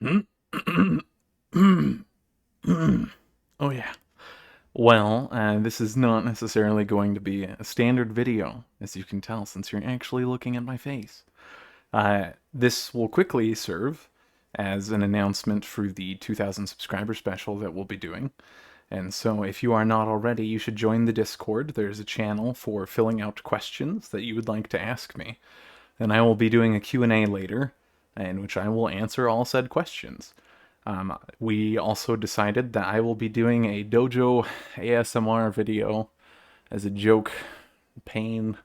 Oh yeah. Well, this is not necessarily going to be a standard video, as you can tell, since you're actually looking at my face. This will quickly serve as an announcement for the 2,000 subscriber special that we'll be doing. And so if you are not already, you should join the Discord. There's a channel for filling out questions that you would like to ask me. And I will be doing a Q&A later, in which I will answer all said questions. We also decided that I will be doing a dojo ASMR video as a joke, pain,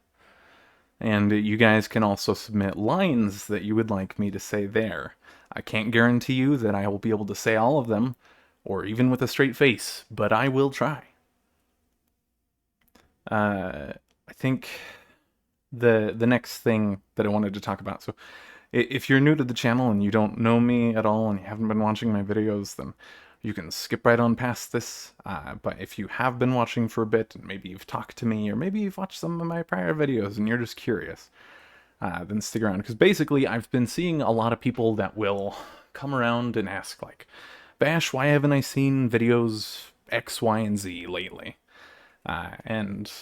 and you guys can also submit lines that you would like me to say there. I can't guarantee you that I will be able to say all of them, or even with a straight face, but I will try. I think the next thing that I wanted to talk about. So, if you're new to the channel and you don't know me at all and you haven't been watching my videos, then you can skip right on past this. But if you have been watching for a bit and maybe you've talked to me or maybe you've watched some of my prior videos and you're just curious, then stick around. Because basically, I've been seeing a lot of people that will come around and ask, like, Vash, why haven't I seen videos X, Y, and Z lately? And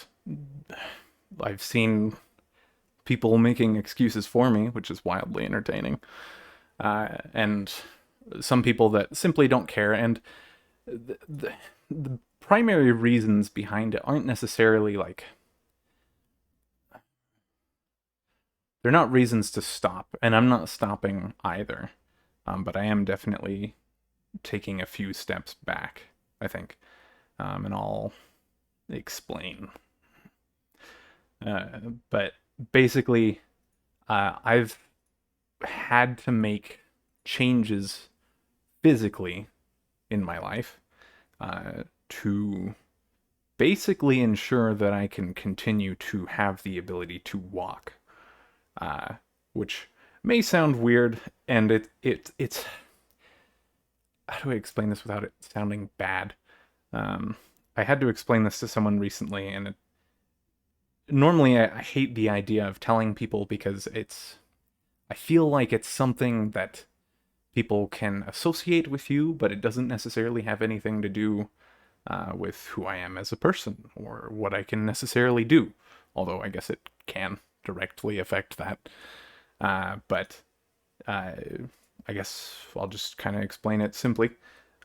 I've seen people making excuses for me, which is wildly entertaining. And some people that simply don't care. And the primary reasons behind it aren't necessarily like, they're not reasons to stop. And I'm not stopping either. But I am definitely taking a few steps back, I think. And I'll explain. But basically, I've had to make changes physically in my life to basically ensure that I can continue to have the ability to walk, which may sound weird, and it's how do I explain this without it sounding bad? I had to explain this to someone recently, and normally I hate the idea of telling people because I feel like it's something that people can associate with you, but it doesn't necessarily have anything to do with who I am as a person or what I can necessarily do. Although I guess it can directly affect that. But I guess I'll just kind of explain it simply.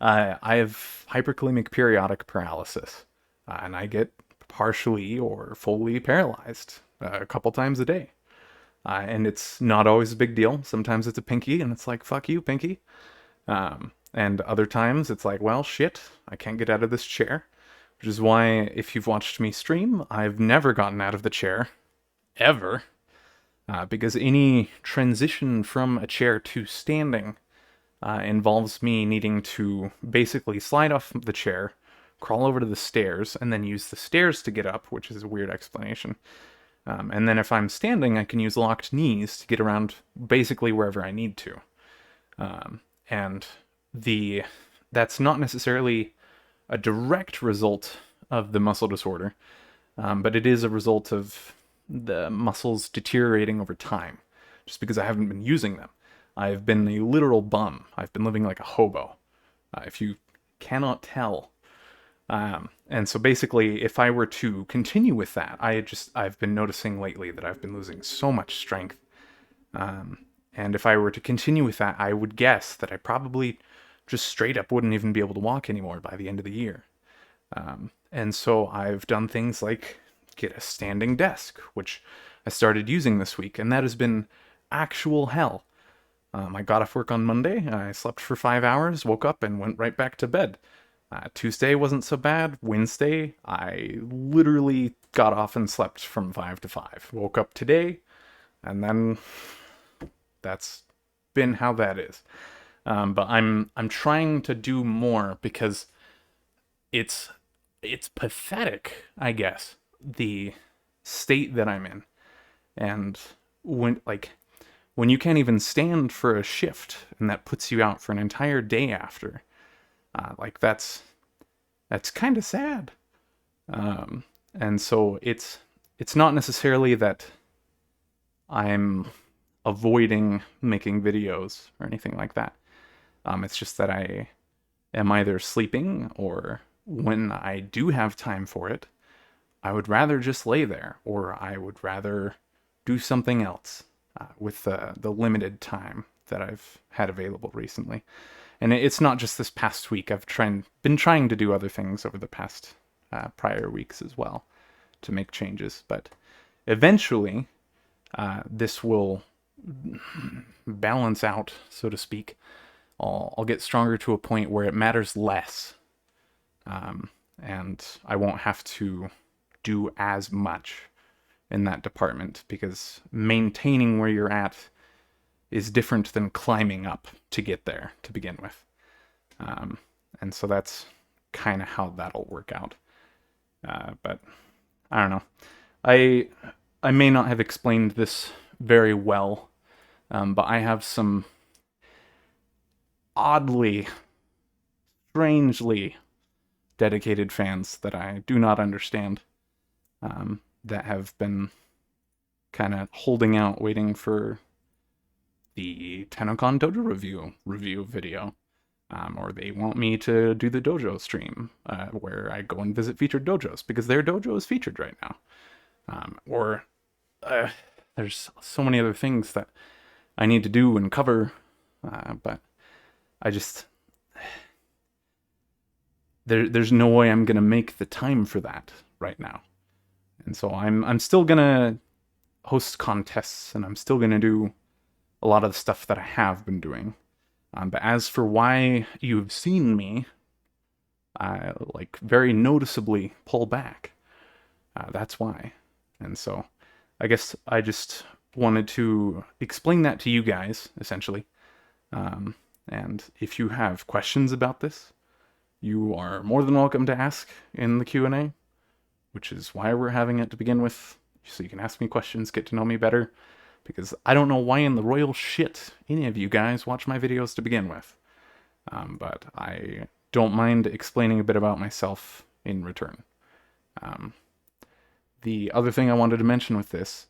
I have hyperkalemic periodic paralysis, and I get partially or fully paralyzed a couple times a day. And it's not always a big deal. Sometimes it's a pinky, and it's like, fuck you, pinky. And other times it's like, well, shit, I can't get out of this chair. Which is why, if you've watched me stream, I've never gotten out of the chair. Ever. Because any transition from a chair to standing involves me needing to basically slide off the chair, crawl over to the stairs, and then use the stairs to get up, which is a weird explanation. And then if I'm standing, I can use locked knees to get around basically wherever I need to. And that's not necessarily a direct result of the muscle disorder, but it is a result of the muscles deteriorating over time, just because I haven't been using them. I've been a literal bum. I've been living like a hobo, if you cannot tell. And so basically, if I were to continue with that, I've been noticing lately that I've been losing so much strength. And if I were to continue with that, I would guess that I probably just straight up wouldn't even be able to walk anymore by the end of the year. And so I've done things like get a standing desk, which I started using this week, and that has been actual hell. I got off work on Monday, I slept for 5 hours, woke up, and went right back to bed. Tuesday wasn't so bad. Wednesday, I literally got off and slept from 5 to 5. Woke up today, and then that's been how that is. But I'm trying to do more because it's pathetic, I guess, the state that I'm in. And when you can't even stand for a shift and that puts you out for an entire day after, that's kind of sad. And so it's not necessarily that I'm avoiding making videos or anything like that. It's just that I am either sleeping, or when I do have time for it, I would rather just lay there, or I would rather do something else with the limited time that I've had available recently. And it's not just this past week. I've been trying to do other things over the past prior weeks as well to make changes. But eventually, this will balance out, so to speak. I'll get stronger to a point where it matters less, and I won't have to do as much in that department, because maintaining where you're at is different than climbing up to get there to begin with. And so that's kind of how that'll work out. But I don't know. I may not have explained this very well, but I have some oddly, strangely dedicated fans that I do not understand, that have been kind of holding out, waiting for the Tennokan Dojo review video. Or they want me to do the dojo stream, where I go and visit featured dojos, because their dojo is featured right now. There's so many other things that I need to do and cover, but I just... There's no way I'm gonna make the time for that right now. And so I'm still gonna host contests, and I'm still gonna do a lot of the stuff that I have been doing. But as for why you've seen me, like, very noticeably pull back, that's why. And so I guess I just wanted to explain that to you guys, essentially. And if you have questions about this, you are more than welcome to ask in the Q&A, which is why we're having it to begin with, so you can ask me questions, get to know me better. Because I don't know why in the royal shit any of you guys watch my videos to begin with. But I don't mind explaining a bit about myself in return. The other thing I wanted to mention with this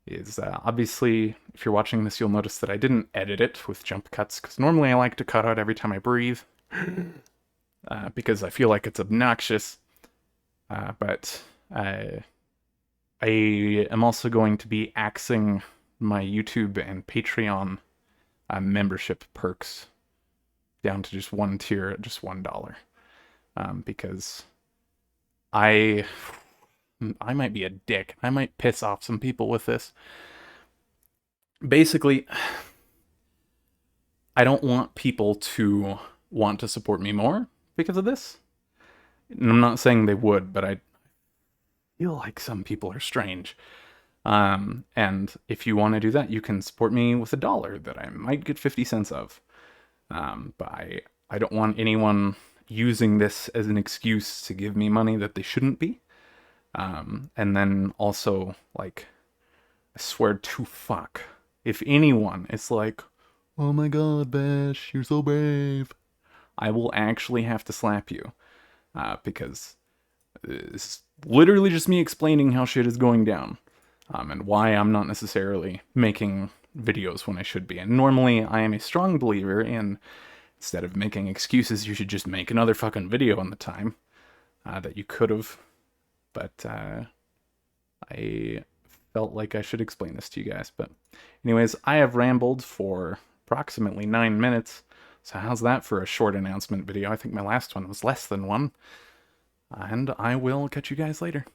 is, obviously, if you're watching this, you'll notice that I didn't edit it with jump cuts, because normally I like to cut out every time I breathe, because I feel like it's obnoxious. But I am also going to be axing my YouTube and Patreon membership perks down to just one tier at just $1, because I might be a dick. I might piss off some people with this. Basically, I don't want people to want to support me more because of this. And I'm not saying they would, but I feel like some people are strange. And if you want to do that, you can support me with $1 that I might get 50 cents of. But I don't want anyone using this as an excuse to give me money that they shouldn't be. And then also, like, I swear to fuck, if anyone is like, oh my god, Vash, you're so brave, I will actually have to slap you. Because it's literally just me explaining how shit is going down. And why I'm not necessarily making videos when I should be. And normally I am a strong believer in, instead of making excuses, you should just make another fucking video on the time that you could have. But I felt like I should explain this to you guys. But anyways, I have rambled for approximately 9 minutes. So how's that for a short announcement video? I think my last one was less than one. And I will catch you guys later.